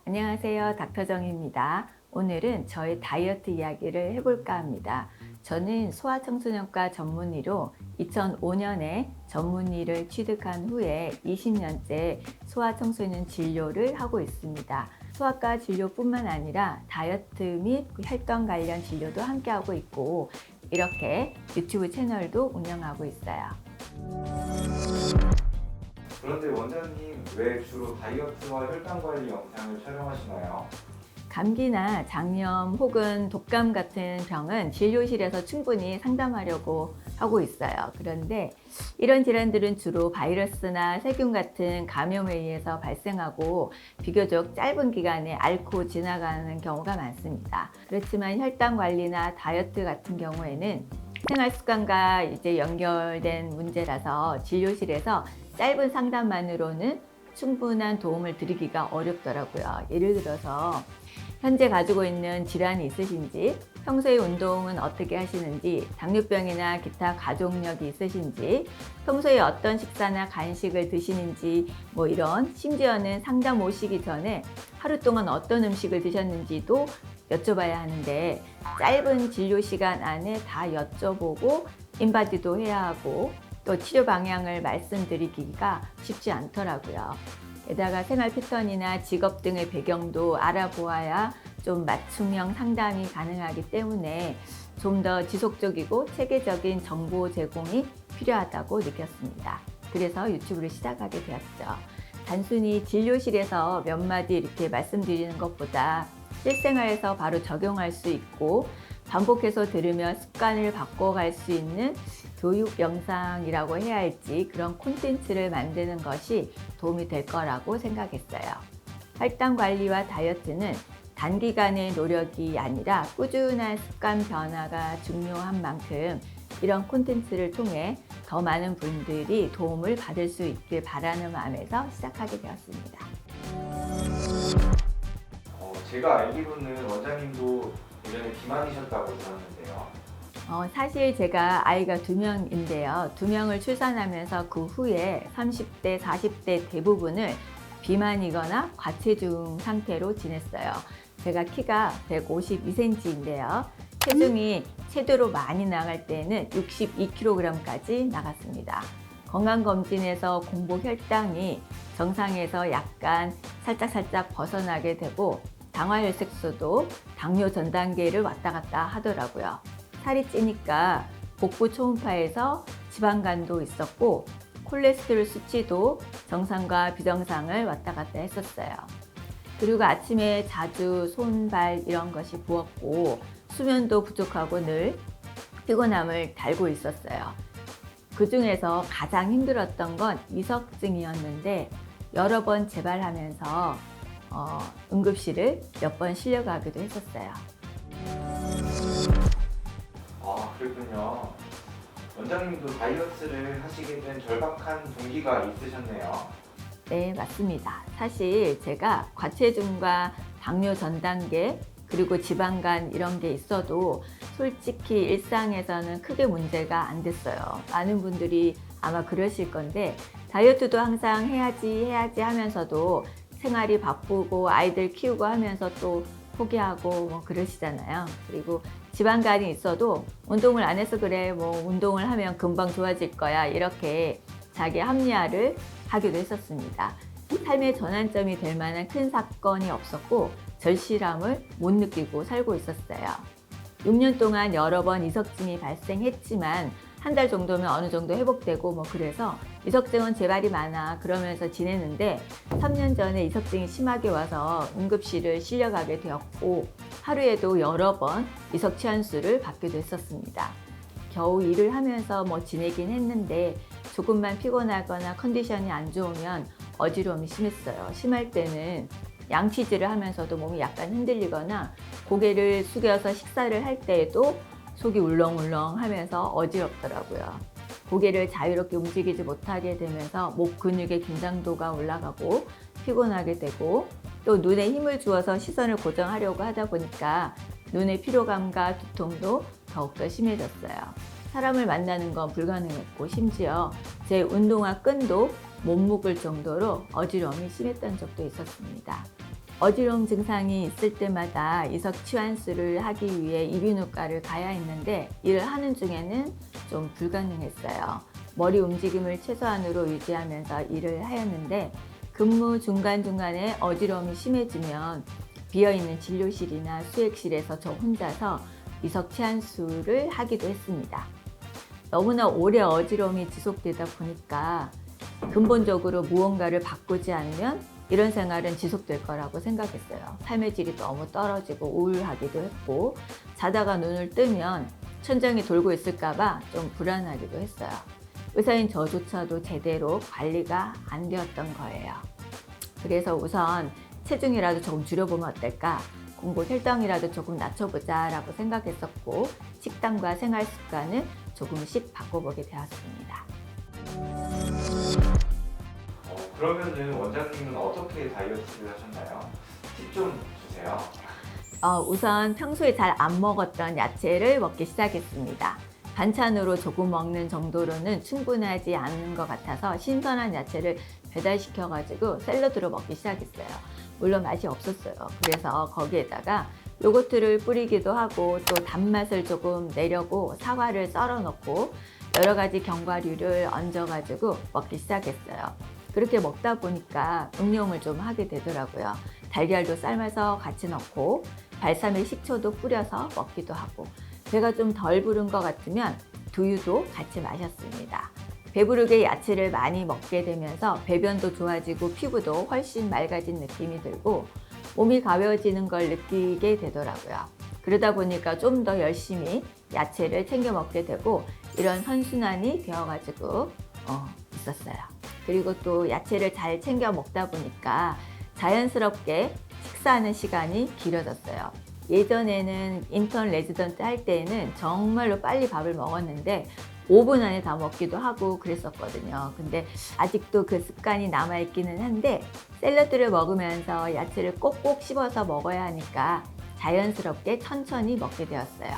안녕하세요. 닥터정입니다. 오늘은 저의 다이어트 이야기를 해볼까 합니다. 저는 소아청소년과 전문의로 2005년에 전문의를 취득한 후에 20년째 소아청소년 진료를 하고 있습니다. 소아과 진료뿐만 아니라 다이어트 및 혈당 관련 진료도 함께하고 있고, 이렇게 유튜브 채널도 운영하고 있어요. 그런데 원장님, 왜 주로 다이어트와 혈당 관리 영상을 촬영하시나요? 감기나 장염 혹은 독감 같은 병은 진료실에서 충분히 상담하려고 하고 있어요. 그런데 이런 질환들은 주로 바이러스나 세균 같은 감염에 의해서 발생하고 비교적 짧은 기간에 앓고 지나가는 경우가 많습니다. 그렇지만 혈당 관리나 다이어트 같은 경우에는 생활 습관과 연결된 문제라서 진료실에서 짧은 상담만으로는 충분한 도움을 드리기가 어렵더라고요. 예를 들어서 현재 가지고 있는 질환이 있으신지, 평소에 운동은 어떻게 하시는지, 당뇨병이나 기타 가족력이 있으신지, 평소에 어떤 식사나 간식을 드시는지, 이런, 심지어는 상담 오시기 전에 하루 동안 어떤 음식을 드셨는지도 여쭤봐야 하는데, 짧은 진료 시간 안에 다 여쭤보고 인바디도 해야 하고 또 치료 방향을 말씀드리기가 쉽지 않더라고요. 게다가 생활 패턴이나 직업 등의 배경도 알아보아야 좀 맞춤형 상담이 가능하기 때문에 좀 더 지속적이고 체계적인 정보 제공이 필요하다고 느꼈습니다. 그래서 유튜브를 시작하게 되었죠. 단순히 진료실에서 몇 마디 이렇게 말씀드리는 것보다 실생활에서 바로 적용할 수 있고 반복해서 들으며 습관을 바꿔갈 수 있는 교육 영상이라고 해야 할지 그런 콘텐츠를 만드는 것이 도움이 될 거라고 생각했어요. 혈당 관리와 다이어트는 단기간의 노력이 아니라 꾸준한 습관 변화가 중요한 만큼 이런 콘텐츠를 통해 더 많은 분들이 도움을 받을 수 있길 바라는 마음에서 시작하게 되었습니다. 제가 알기로는 원장님도 예전에 비만이셨다고 들었는데요. 사실 제가 아이가 2명인데요. 2명을 출산하면서 그 후에 30대, 40대 대부분을 비만이거나 과체중 상태로 지냈어요. 제가 키가 152cm인데요. 체중이 최대로 많이 나갈 때는 62kg까지 나갔습니다. 건강검진에서 공복 혈당이 정상에서 약간 살짝 벗어나게 되고 당화혈색소도 당뇨 전 단계를 왔다 갔다 하더라고요. 살이 찌니까 복부 초음파에서 지방간도 있었고 콜레스테롤 수치도 정상과 비정상을 왔다 갔다 했었어요. 그리고 아침에 자주 손, 발 이런 것이 부었고 수면도 부족하고 늘 피곤함을 달고 있었어요. 그 중에서 가장 힘들었던 건 이석증이었는데 여러 번 재발하면서 응급실을 몇 번 실려가기도 했었어요. 그랬군요. 원장님도 다이어트를 하시게 된 절박한 동기가 있으셨네요. 네, 맞습니다. 사실 제가 과체중과 당뇨 전 단계 그리고 지방간 이런 게 있어도 솔직히 일상에서는 크게 문제가 안 됐어요. 많은 분들이 아마 그러실 건데 다이어트도 항상 해야지 하면서도 생활이 바쁘고 아이들 키우고 하면서 또 포기하고 그러시잖아요. 그리고 지방간이 있어도 운동을 안 해서 그래, 운동을 하면 금방 좋아질 거야, 이렇게 자기 합리화를 하기도 했었습니다. 삶의 전환점이 될 만한 큰 사건이 없었고 절실함을 못 느끼고 살고 있었어요. 6년 동안 여러 번 이석증이 발생했지만 한 달 정도면 어느 정도 회복되고 그래서 이석증은 재발이 많아 그러면서 지냈는데 3년 전에 이석증이 심하게 와서 응급실을 실려가게 되었고 하루에도 여러 번 이석 치환수를 받기도 했었습니다. 겨우 일을 하면서 지내긴 했는데 조금만 피곤하거나 컨디션이 안 좋으면 어지러움이 심했어요. 심할 때는 양치질을 하면서도 몸이 약간 흔들리거나 고개를 숙여서 식사를 할 때에도 속이 울렁울렁 하면서 어지럽더라고요. 고개를 자유롭게 움직이지 못하게 되면서 목 근육의 긴장도가 올라가고 피곤하게 되고 또 눈에 힘을 주어서 시선을 고정하려고 하다 보니까 눈의 피로감과 두통도 더욱더 심해졌어요. 사람을 만나는 건 불가능했고 심지어 제 운동화 끈도 못 묶을 정도로 어지러움이 심했던 적도 있었습니다. 어지러움 증상이 있을 때마다 이석치환수를 하기 위해 이비인후과를 가야 했는데 일을 하는 중에는 좀 불가능했어요. 머리 움직임을 최소한으로 유지하면서 일을 하였는데 근무 중간중간에 어지러움이 심해지면 비어있는 진료실이나 수액실에서 저 혼자서 이석치환수를 하기도 했습니다. 너무나 오래 어지러움이 지속되다 보니까 근본적으로 무언가를 바꾸지 않으면 이런 생활은 지속될 거라고 생각했어요. 삶의 질이 너무 떨어지고 우울하기도 했고 자다가 눈을 뜨면 천장이 돌고 있을까 봐 좀 불안하기도 했어요. 의사인 저조차도 제대로 관리가 안 되었던 거예요. 그래서 우선 체중이라도 조금 줄여보면 어떨까? 공복 혈당이라도 조금 낮춰보자 라고 생각했었고 식단과 생활 습관을 조금씩 바꿔보게 되었습니다. 그러면은 원장님은 어떻게 다이어트를 하셨나요? 팁 좀 주세요. 우선 평소에 잘 안 먹었던 야채를 먹기 시작했습니다. 반찬으로 조금 먹는 정도로는 충분하지 않은 것 같아서 신선한 야채를 배달시켜가지고 샐러드로 먹기 시작했어요. 물론 맛이 없었어요. 그래서 거기에다가 요거트를 뿌리기도 하고 또 단맛을 조금 내려고 사과를 썰어 넣고 여러 가지 견과류를 얹어가지고 먹기 시작했어요. 그렇게 먹다 보니까 응용을 좀 하게 되더라고요. 달걀도 삶아서 같이 넣고 발사믹 식초도 뿌려서 먹기도 하고 배가 좀 덜 부른 것 같으면 두유도 같이 마셨습니다. 배부르게 야채를 많이 먹게 되면서 배변도 좋아지고 피부도 훨씬 맑아진 느낌이 들고 몸이 가벼워지는 걸 느끼게 되더라고요. 그러다 보니까 좀 더 열심히 야채를 챙겨 먹게 되고 이런 선순환이 되어가지고 있었어요. 그리고 또 야채를 잘 챙겨 먹다 보니까 자연스럽게 식사하는 시간이 길어졌어요. 예전에는 인턴 레지던트 할 때에는 정말로 빨리 밥을 먹었는데 5분 안에 다 먹기도 하고 그랬었거든요. 근데 아직도 그 습관이 남아있기는 한데 샐러드를 먹으면서 야채를 꼭꼭 씹어서 먹어야 하니까 자연스럽게 천천히 먹게 되었어요.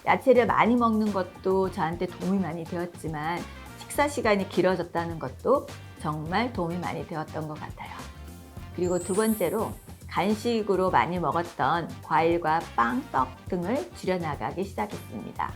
야채를 많이 먹는 것도 저한테 도움이 많이 되었지만 식사 시간이 길어졌다는 것도 정말 도움이 많이 되었던 것 같아요. 그리고 두 번째로 간식으로 많이 먹었던 과일과 빵, 떡 등을 줄여나가기 시작했습니다.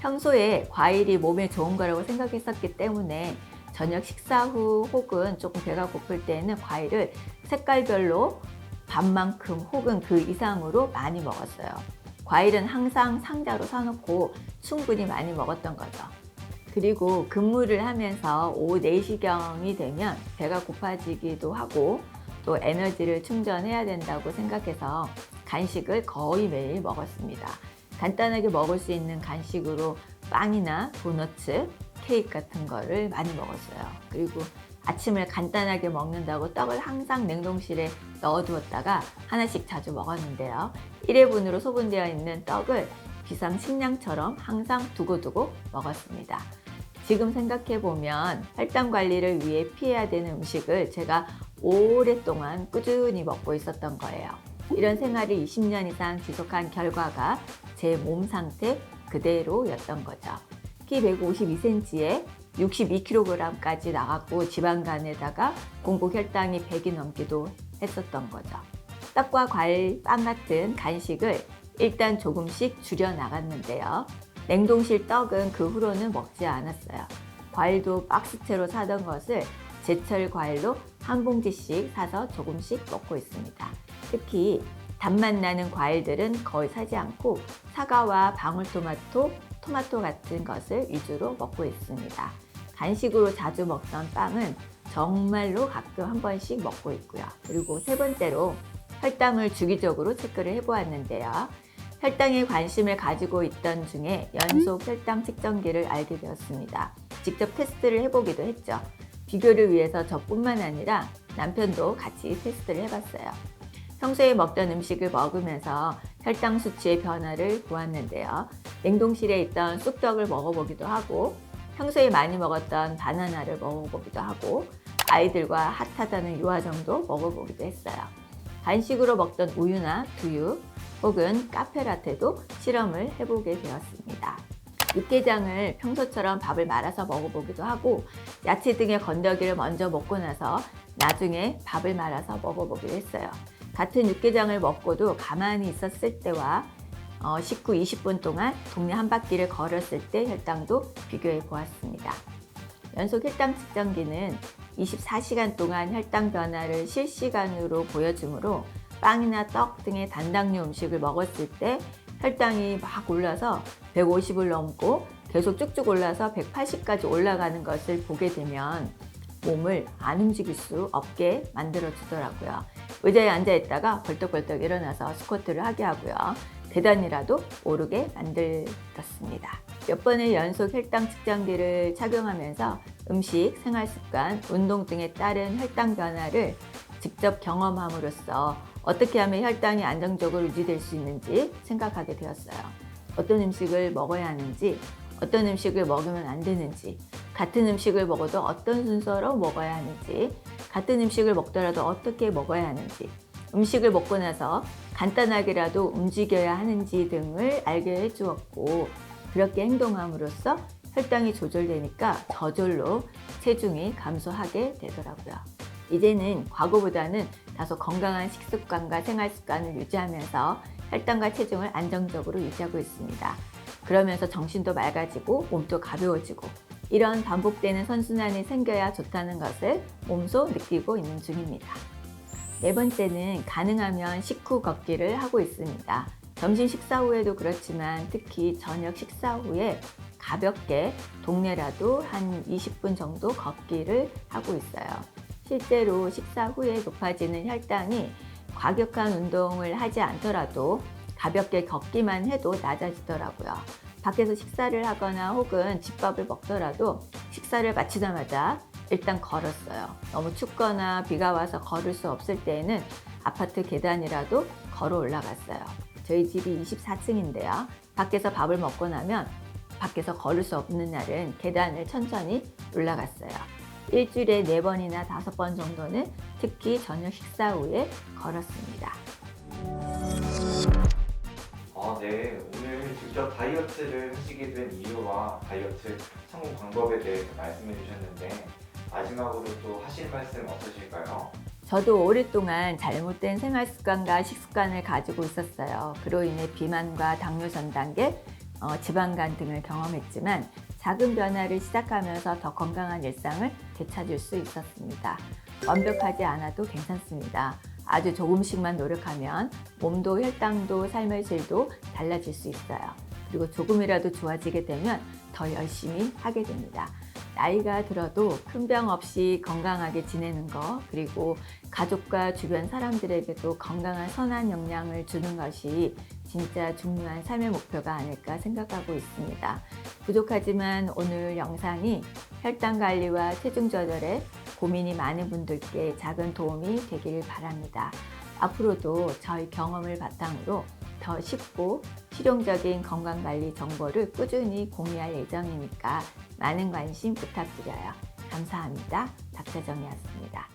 평소에 과일이 몸에 좋은 거라고 생각했었기 때문에 저녁 식사 후 혹은 조금 배가 고플 때에는 과일을 색깔별로 반만큼 혹은 그 이상으로 많이 먹었어요. 과일은 항상 상자로 사놓고 충분히 많이 먹었던 거죠. 그리고 근무를 하면서 오후 4시경이 되면 배가 고파지기도 하고 또 에너지를 충전해야 된다고 생각해서 간식을 거의 매일 먹었습니다. 간단하게 먹을 수 있는 간식으로 빵이나 도너츠, 케이크 같은 거를 많이 먹었어요. 그리고 아침을 간단하게 먹는다고 떡을 항상 냉동실에 넣어두었다가 하나씩 자주 먹었는데요. 1회분으로 소분되어 있는 떡을 비상식량처럼 항상 두고두고 먹었습니다. 지금 생각해보면 혈당 관리를 위해 피해야 되는 음식을 제가 오랫동안 꾸준히 먹고 있었던 거예요. 이런 생활을 20년 이상 지속한 결과가 제 몸 상태 그대로였던 거죠. 키 152cm에 62kg까지 나갔고 지방간에다가 공복 혈당이 100이 넘기도 했었던 거죠. 떡과 과일, 빵 같은 간식을 일단 조금씩 줄여 나갔는데요. 냉동실 떡은 그 후로는 먹지 않았어요. 과일도 박스채로 사던 것을 제철 과일로 한 봉지씩 사서 조금씩 먹고 있습니다. 특히 단맛 나는 과일들은 거의 사지 않고 사과와 방울토마토, 토마토 같은 것을 위주로 먹고 있습니다. 간식으로 자주 먹던 빵은 정말로 가끔 한 번씩 먹고 있고요. 그리고 세 번째로 혈당을 주기적으로 체크를 해보았는데요. 혈당에 관심을 가지고 있던 중에 연속 혈당 측정기를 알게 되었습니다. 직접 테스트를 해보기도 했죠. 비교를 위해서 저뿐만 아니라 남편도 같이 테스트를 해봤어요. 평소에 먹던 음식을 먹으면서 혈당 수치의 변화를 보았는데요. 냉동실에 있던 쑥떡을 먹어보기도 하고 평소에 많이 먹었던 바나나를 먹어보기도 하고 아이들과 핫하다는 유화정도 먹어보기도 했어요. 간식으로 먹던 우유나 두유 혹은 카페라테도 실험을 해보게 되었습니다. 육개장을 평소처럼 밥을 말아서 먹어보기도 하고 야채 등의 건더기를 먼저 먹고 나서 나중에 밥을 말아서 먹어보기도 했어요. 같은 육개장을 먹고도 가만히 있었을 때와 식후 20분 동안 동네 한 바퀴를 걸었을 때 혈당도 비교해 보았습니다. 연속 혈당 측정기는 24시간 동안 혈당 변화를 실시간으로 보여주므로 빵이나 떡 등의 단당류 음식을 먹었을 때 혈당이 막 올라서 150을 넘고 계속 쭉쭉 올라서 180까지 올라가는 것을 보게 되면 몸을 안 움직일 수 없게 만들어 주더라고요. 의자에 앉아 있다가 벌떡벌떡 일어나서 스쿼트를 하게 하고요. 계단이라도 오르게 만들었습니다. 몇 번의 연속 혈당 측정기를 착용하면서 음식, 생활습관, 운동 등에 따른 혈당 변화를 직접 경험함으로써 어떻게 하면 혈당이 안정적으로 유지될 수 있는지 생각하게 되었어요. 어떤 음식을 먹어야 하는지, 어떤 음식을 먹으면 안 되는지, 같은 음식을 먹어도 어떤 순서로 먹어야 하는지, 같은 음식을 먹더라도 어떻게 먹어야 하는지, 음식을 먹고 나서 간단하게라도 움직여야 하는지 등을 알게 해주었고, 그렇게 행동함으로써 혈당이 조절되니까 저절로 체중이 감소하게 되더라고요. 이제는 과거보다는 다소 건강한 식습관과 생활습관을 유지하면서 혈당과 체중을 안정적으로 유지하고 있습니다. 그러면서 정신도 맑아지고 몸도 가벼워지고 이런 반복되는 선순환이 생겨야 좋다는 것을 몸소 느끼고 있는 중입니다. 네 번째는 가능하면 식후 걷기를 하고 있습니다. 점심 식사 후에도 그렇지만 특히 저녁 식사 후에 가볍게 동네라도 한 20분 정도 걷기를 하고 있어요. 실제로 식사 후에 높아지는 혈당이 과격한 운동을 하지 않더라도 가볍게 걷기만 해도 낮아지더라고요. 밖에서 식사를 하거나 혹은 집밥을 먹더라도 식사를 마치자마자 일단 걸었어요. 너무 춥거나 비가 와서 걸을 수 없을 때에는 아파트 계단이라도 걸어 올라갔어요. 저희 집이 24층인데요. 밖에서 밥을 먹고 나면 밖에서 걸을 수 없는 날은 계단을 천천히 올라갔어요. 일주일에 4번이나 5번 정도는 특히 저녁 식사 후에 걸었습니다. 네. 오늘 직접 다이어트를 하시게 된 이유와 다이어트 성공 방법에 대해서 말씀해 주셨는데 마지막으로 또 하실 말씀 없으실까요? 저도 오랫동안 잘못된 생활 습관과 식습관을 가지고 있었어요. 그로 인해 비만과 당뇨 전 단계, 지방간 등을 경험했지만 작은 변화를 시작하면서 더 건강한 일상을 되찾을 수 있었습니다. 완벽하지 않아도 괜찮습니다. 아주 조금씩만 노력하면 몸도 혈당도 삶의 질도 달라질 수 있어요. 그리고 조금이라도 좋아지게 되면 더 열심히 하게 됩니다. 나이가 들어도 큰 병 없이 건강하게 지내는 거, 그리고 가족과 주변 사람들에게도 건강한 선한 영향을 주는 것이 진짜 중요한 삶의 목표가 아닐까 생각하고 있습니다. 부족하지만 오늘 영상이 혈당 관리와 체중 조절에 고민이 많은 분들께 작은 도움이 되길 바랍니다. 앞으로도 저희 경험을 바탕으로 더 쉽고 실용적인 건강관리 정보를 꾸준히 공유할 예정이니까 많은 관심 부탁드려요. 감사합니다. 박태정이었습니다.